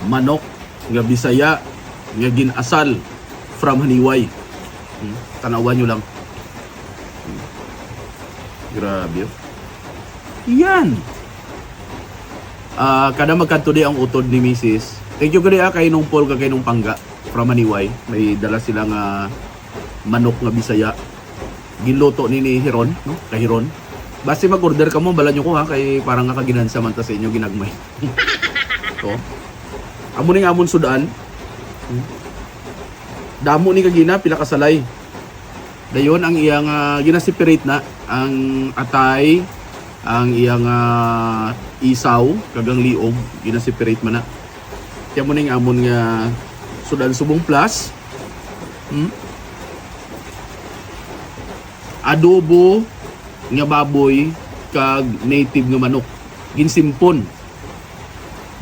manok nga Bisaya nga ginasal from Haniway. Tanawan nyo lang. Grabe. Yan. Kada magkanto di ang utod ni Mrs. Thank you kaya kay nung Paul kay nung Pangga from Haniway. May dala silang manok nga Bisaya. Ginluto ni Hiron, no? Kay Hiron. Basta mag-order ka mo, bala nyo ko ha, kay parang nga kaginansa man ta sa inyo ginagmay. So, amo ning amon sudan. Damo ni kagina pila kasalay. Dayon ang iyang gina-separate na ang atay, ang iyang isaw kagang liog gina-separate man na. Kaya mo ning amon nga sudan subong plus. Adobo nga baboy kag native nga manok ginsimpon,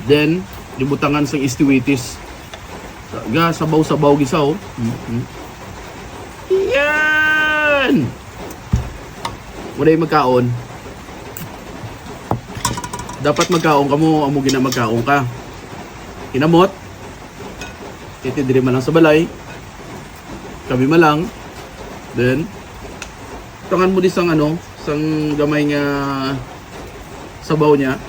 then dibutangan sa istiwitis ga sabaw-sabaw gisaw. Yan wala magkaon, dapat magkaon ka mo, amo gina magkaon ka kinamot titidiri man lang sa balay kami malang, then tangan mo di sang sang gamay nga sabaw niya.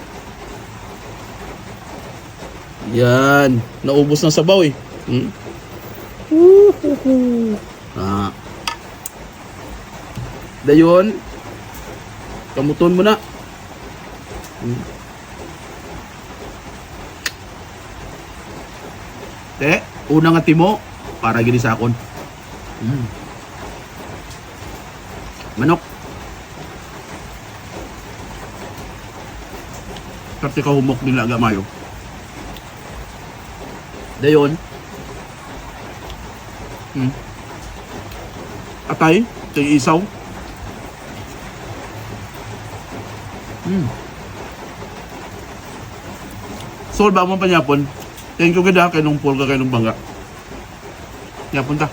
Yan, naubos ng sabaw eh. Dayon, kamuton mo na. Una nga timo para gini sa akon. Manok. Kasi kahumok din laga mayo. Dayon. Atay, ito yung isaw. Sol ba mo pa nyapon? Thank you kada kay nung Paul ka kay nung Bangga. Nyapon ta.